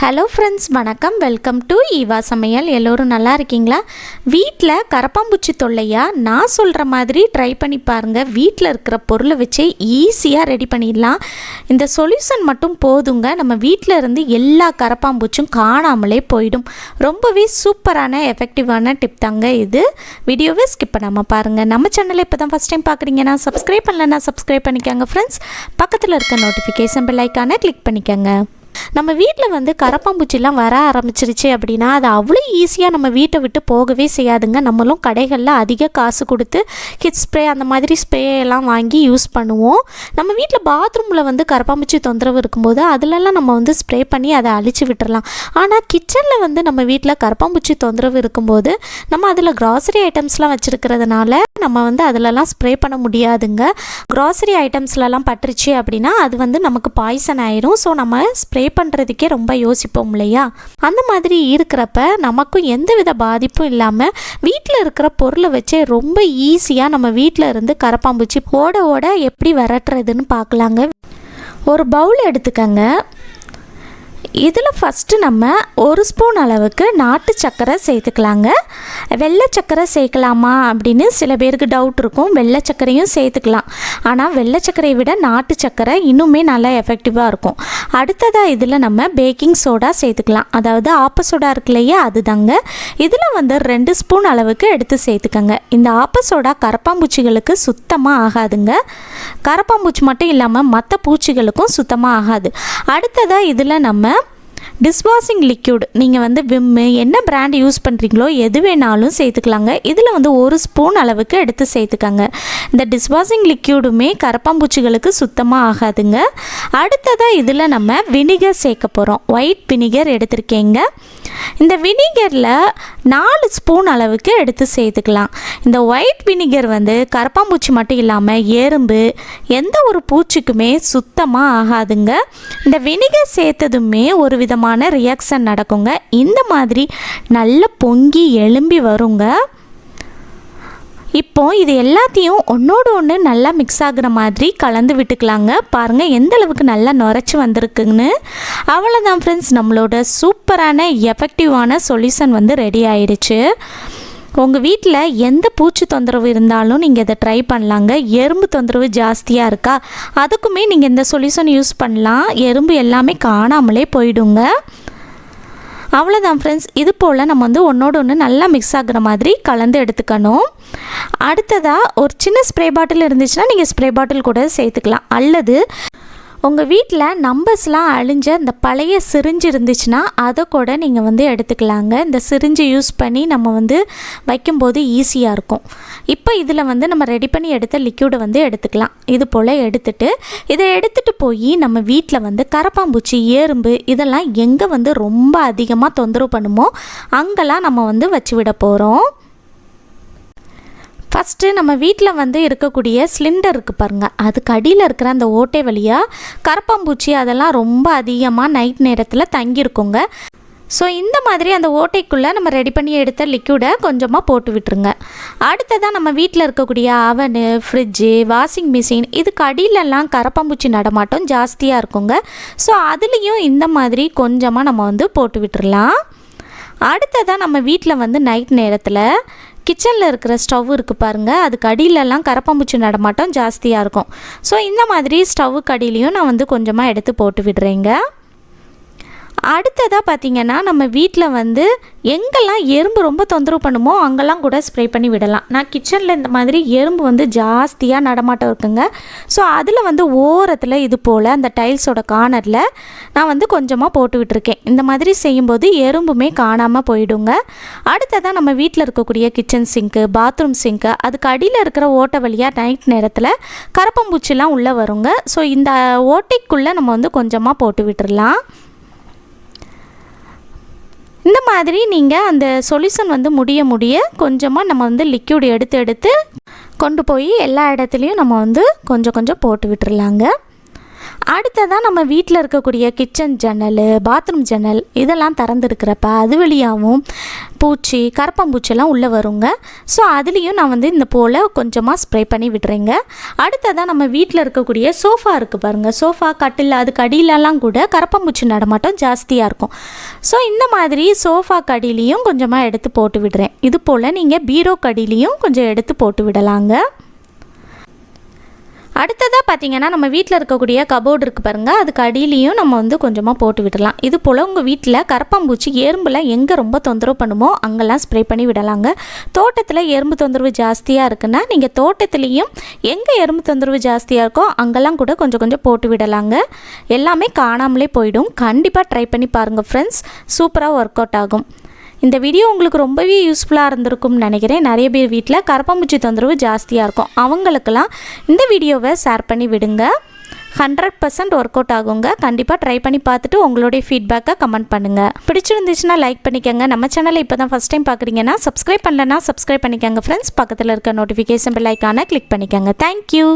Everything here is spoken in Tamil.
ஹலோ ஃப்ரெண்ட்ஸ், வணக்கம். வெல்கம் டு ஈவா சமையல். எல்லோரும் நல்லா இருக்கீங்களா? வீட்டில் கரப்பாம்பூச்சி தொல்லையா நான் சொல்கிற மாதிரி ட்ரை பண்ணி பாருங்கள். வீட்டில் இருக்கிற பொருளை வச்சு ஈஸியாக ரெடி பண்ணிடலாம். இந்த சொல்யூஷன் மட்டும் போதுங்க, நம்ம வீட்டில் இருந்து எல்லா கரப்பாம்பூச்சும் காணாமலே போயிடும். ரொம்பவே சூப்பரான எஃபெக்டிவான டிப் தாங்க இது. வீடியோவை ஸ்கிப் பண்ணாமல் பாருங்கள். நம்ம சேனலை இப்போ தான் ஃபஸ்ட் டைம் பார்க்குறீங்கன்னா சப்ஸ்கிரைப் பண்ணலன்னா சப்ஸ்கிரைப் பண்ணிக்கோங்க ஃப்ரெண்ட்ஸ். பக்கத்தில் இருக்க நோட்டிஃபிகேஷன் பெல் ஐக்கானை கிளிக் பண்ணிக்கோங்க. நம்ம வீட்டில் கரப்பாம்பூச்சிலாம் வர ஆரம்பிச்சிருச்சு அப்படின்னா அது அவ்வளோ ஈஸியாக நம்ம வீட்டை விட்டு போகவே செய்யாதுங்க. நம்மளும் கடைகளில் அதிக காசு கொடுத்து கிட்ஸ் ஸ்ப்ரே அந்த மாதிரி ஸ்ப்ரே எல்லாம் வாங்கி யூஸ் பண்ணுவோம். நம்ம வீட்டில் பாத்ரூமில் கரப்பாம்பூச்சி தொந்தரவு இருக்கும்போது அதிலெல்லாம் நம்ம ஸ்ப்ரே பண்ணி அதை அழிச்சு விட்டுறலாம். ஆனால் கிச்சனில் நம்ம வீட்டில் கரப்பாம்பூச்சி தொந்தரவு இருக்கும்போது நம்ம அதில் கிராசரி ஐட்டம்ஸ்லாம் வச்சுருக்கிறதுனால நம்ம அதிலலாம் ஸ்ப்ரே பண்ண முடியாதுங்க. கிராசரி ஐட்டம்ஸ்லலாம் பட்டுருச்சு அப்படின்னா அது நமக்கு பாய்சன் ஆயிரும். ஸோ நம்ம ஸ்ப்ரே பண்ணுறதுக்கே ரொம்ப யோசிப்போம் இல்லையா? அந்த மாதிரி இருக்கிறப்ப நமக்கும் எந்தவித பாதிப்பும் இல்லாமல் வீட்டில் இருக்கிற பொருளை வச்சே ரொம்ப ஈஸியாக நம்ம வீட்டில் இருந்து கரப்பாம்பூச்சி ஓட ஓட எப்படி விரட்டுறதுன்னு பார்க்கலாங்க. ஒரு பவுல் எடுத்துக்கங்க. இதில் ஃபஸ்ட்டு நம்ம 1 ஸ்பூன் அளவுக்கு நாட்டு சர்க்கரை சேர்த்துக்கலாங்க. வெள்ளை சர்க்கரை சேர்க்கலாமா அப்படின்னு சில பேருக்கு டவுட் இருக்கும். வெள்ளை சர்க்கரையும் சேர்த்துக்கலாம். ஆனால் வெள்ளை சர்க்கரையை விட நாட்டு சர்க்கரை இன்னுமே நல்லா எஃபெக்டிவாக இருக்கும். அடுத்ததாக இதில் நம்ம பேக்கிங் சோடா சேர்த்துக்கலாம். அதாவது ஆப்ப சோடா இருக்கு இல்லையா, அதுதாங்க. இதில் 2 ஸ்பூன் அளவுக்கு எடுத்து சேர்த்துக்கங்க. இந்த ஆப்ப சோடா கரப்பாம்பூச்சிகளுக்கு சுத்தமாக ஆகாதுங்க. கரப்பாம்பூச்சி மட்டும் இல்லாமல் மற்ற பூச்சிகளுக்கும் சுத்தமாக ஆகாது. அடுத்ததாக இதில் நம்ம டிஷ்வாஷிங் லிக்யூட், நீங்கள் விம்மு என்ன பிராண்ட் யூஸ் பண்ணுறீங்களோ எது வேணாலும் சேர்த்துக்கலாங்க. இதில் 1 ஸ்பூன் அளவுக்கு எடுத்து சேர்த்துக்கங்க. இந்த டிஷ்வாஷிங் லிக்யூடுமே கரப்பாம்பூச்சிகளுக்கு சுத்தமாக ஆகாதுங்க. அடுத்ததாக இதில் நம்ம வினிகர் சேர்க்க போகிறோம். ஒயிட் வினிகர் எடுத்திருக்கேங்க. இந்த வினிகரில் 4 ஸ்பூன் அளவுக்கு எடுத்து சேர்த்துக்கலாம். இந்த ஒயிட் வினிகர் கரப்பாம்பூச்சி மட்டும் இல்லாமல் எறும்பு எந்த ஒரு பூச்சிக்குமே சுத்தமாக ஆகாதுங்க. இந்த வினிகர் சேர்த்ததுமே ஒரு விதமான ரியாக்ஷன் நடக்குங்க. இந்த மாதிரி நல்ல பொங்கி எழும்பி வருங்க. இப்போ இது எல்லாத்தையும் ஒன்றோடு ஒன்று நல்லா மிக்ஸ் ஆகுற மாதிரி கலந்து விட்டுக்கலாங்க. பாருங்கள் எந்த அளவுக்கு நல்லா நுரைச்சி வந்திருக்குன்னு. அவ்வளோதான் ஃப்ரெண்ட்ஸ், நம்மளோட சூப்பரான எஃபெக்டிவான சொல்யூஷன் ரெடி ஆயிடுச்சு. உங்கள் வீட்டில் எந்த பூச்சி தொந்தரவு இருந்தாலும் நீங்கள் இதை ட்ரை பண்ணலாங்க. எறும்பு தொந்தரவு ஜாஸ்தியாக இருக்கா, அதுக்குமே நீங்கள் இந்த சொல்யூஷன் யூஸ் பண்ணலாம். எறும்பு எல்லாமே காணாமலே போயிடுங்க. அவ்வளோதான் ஃப்ரெண்ட்ஸ், இது போல் நம்ம ஒன்றோடு ஒன்று நல்லா மிக்ஸ் ஆகுற மாதிரி கலந்து எடுத்துக்கணும். அடுத்ததாக ஒரு சின்ன ஸ்ப்ரே பாட்டில் இருந்துச்சுன்னா நீங்கள் ஸ்ப்ரே பாட்டில் கூட சேர்த்துக்கலாம். அல்லது உங்கள் வீட்டில் நம்பர்ஸ்லாம் அழிஞ்ச இந்த பழைய சிரிஞ்சு இருந்துச்சுன்னா அதை கூட நீங்கள் எடுத்துக்கலாங்க. இந்த சிரிஞ்சு யூஸ் பண்ணி நம்ம வைக்கும்போது ஈஸியாக இருக்கும். இப்போ இதில் நம்ம ரெடி பண்ணி எடுத்த லிக்யூடை எடுத்துக்கலாம். இது போல் இதை எடுத்துகிட்டு போய் நம்ம வீட்டில் கரப்பாம்பூச்சி எறும்பு இதெல்லாம் எங்கே ரொம்ப அதிகமாக தொந்தரவு பண்ணுமோ அங்கெல்லாம் நம்ம வச்சு விட போகிறோம். ஃபஸ்ட்டு நம்ம வீட்டில் இருக்கக்கூடிய சிலிண்டர் இருக்குது பாருங்கள், அதுக்கு அடியில் இருக்கிற அந்த ஓட்டை வழியாக கரப்பாம்பூச்சி அதெல்லாம் ரொம்ப அதிகமாக நைட் நேரத்தில் தங்கியிருக்குங்க. ஸோ இந்த மாதிரி அந்த ஓட்டைக்குள்ளே நம்ம ரெடி பண்ணி எடுத்த லிக்யூடை கொஞ்சமாக போட்டு விட்டுருங்க. அடுத்ததாக நம்ம வீட்டில் இருக்கக்கூடிய அவனு, ஃப்ரிட்ஜு, வாஷிங் மிஷின் இதுக்கு அடியிலெல்லாம் கரப்பாம்பூச்சி நடமாட்டம் ஜாஸ்தியாக இருக்குங்க. ஸோ அதுலேயும் இந்த மாதிரி கொஞ்சமாக நம்ம போட்டு விட்டுறலாம். அடுத்ததாக நம்ம வீட்டில் நைட் நேரத்தில் கிச்சனில் இருக்கிற ஸ்டவ் இருக்குது பாருங்கள், அதுக்கு அடியிலெல்லாம் கரப்பாம்பூச்சி நடமாட்டம் ஜாஸ்தியாக இருக்கும். ஸோ இந்த மாதிரி ஸ்டவ்வுக்கு அடியிலையும் நான் கொஞ்சமாக எடுத்து போட்டு விடுறேங்க. அடுத்ததாக பார்த்திங்கன்னா நம்ம வீட்டில் எங்கெல்லாம் எறும்பு ரொம்ப தொந்தரவு பண்ணுமோ அங்கெல்லாம் கூட ஸ்ப்ரே பண்ணி விடலாம். நான் கிச்சனில் இந்த மாதிரி எறும்பு ஜாஸ்தியாக நடமாட்டம் இருக்குங்க. ஸோ அதில் ஓரத்தில் இது போல் அந்த டைல்ஸோட கார்னரில் நான் கொஞ்சமாக போட்டு விட்டுருக்கேன். இந்த மாதிரி செய்யும்போது எறும்புமே காணாமல் போயிடுங்க. அடுத்ததாக நம்ம வீட்டில் இருக்கக்கூடிய கிச்சன் சிங்க்கு, பாத்ரூம் சிங்க்கு அதுக்கு அடியில் இருக்கிற ஓட்டை வழியாக நைட் நேரத்தில் கரப்பாம்பூச்சிலாம் உள்ளே வருங்க. ஸோ இந்த ஓட்டைக்குள்ளே நம்ம கொஞ்சமாக போட்டு விட்டுடலாம். இந்த மாதிரி நீங்கள் அந்த சொல்யூஷன் முடிய கொஞ்சமாக நம்ம லிக்யூட் எடுத்து கொண்டு போய் எல்லா இடத்துலையும் நம்ம கொஞ்சம் கொஞ்சம் போட்டு விட்டுறலாங்க. அடுத்ததாக நம்ம வீட்டில் இருக்கக்கூடிய கிச்சன் ஜன்னல், பாத்ரூம் ஜன்னல் இதெல்லாம் திறந்துருக்கிறப்ப அது வழியாகவும் பூச்சி, கரப்பாம்பூச்சியெல்லாம் உள்ளே வருங்க. ஸோ அதுலேயும் நான் இந்த போல் கொஞ்சமாக ஸ்ப்ரே பண்ணி விடுறேங்க. அடுத்ததாக நம்ம வீட்டில் இருக்கக்கூடிய சோஃபா இருக்குது பாருங்கள், சோஃபா, கட்டில், அதுக்கு அடியிலலாம் கூட கரப்பாம்பூச்சி நடமாட்டம் ஜாஸ்தியாக இருக்கும். ஸோ இந்த மாதிரி சோஃபா கடியிலையும் கொஞ்சமாக எடுத்து போட்டு விடுறேன். இது போல் நீங்கள் பீரோ கடியிலையும் கொஞ்சம் எடுத்து போட்டு விடலாங்க. அடுத்ததாக பார்த்திங்கன்னா நம்ம வீட்டில் இருக்கக்கூடிய கபோர்டு இருக்குது பாருங்கள், அதுக்கு அடியிலையும் நம்ம கொஞ்சமாக போட்டு விடலாம். இது போல் உங்கள் வீட்டில் கரப்பாம்பூச்சி, எறும்புலாம் எங்கே ரொம்ப தொந்தரவு பண்ணுமோ அங்கெல்லாம் ஸ்ப்ரே பண்ணி விடலாங்க. தோட்டத்தில் எறும்பு தொந்தரவு ஜாஸ்தியாக இருக்குன்னா நீங்கள் தோட்டத்துலேயும் எங்கே எறும்பு தொந்தரவு ஜாஸ்தியாக இருக்கோ அங்கெல்லாம் கூட கொஞ்சம் கொஞ்சம் போட்டு விடலாங்க. எல்லாமே காணாமலே போயிடும். கண்டிப்பாக ட்ரை பண்ணி பாருங்கள் ஃப்ரெண்ட்ஸ், சூப்பராக ஒர்க் அவுட் ஆகும். இந்த வீடியோ உங்களுக்கு ரொம்பவே யூஸ்ஃபுல்லாக இருந்திருக்கும்னு நினைக்கிறேன். நிறைய பேர் வீட்டில் கரப்பாம்பூச்சி தொந்தரவு ஜாஸ்தியாக இருக்கும். அவங்களுக்கெல்லாம் இந்த வீடியோவை ஷேர் பண்ணி விடுங்க. 100% ஒர்க் அவுட் ஆகுங்க. கண்டிப்பாக ட்ரை பண்ணி பார்த்துட்டு உங்களுடைய ஃபீட்பேக்கை கமெண்ட் பண்ணுங்கள். பிடிச்சிருந்துச்சுன்னா லைக் பண்ணிக்கோங்க. நம்ம சேனலை இப்போ தான் ஃபஸ்ட் டைம் பார்க்குறீங்கன்னா சப்ஸ்கிரைப் பண்ணலன்னா சப்ஸ்கிரைப் பண்ணிக்கோங்க ஃப்ரெண்ட்ஸ். பக்கத்தில் இருக்க நோட்டிஃபிகேஷன் பெல் ஐக்கானை கிளிக் பண்ணிக்கோங்க. தேங்க்யூ.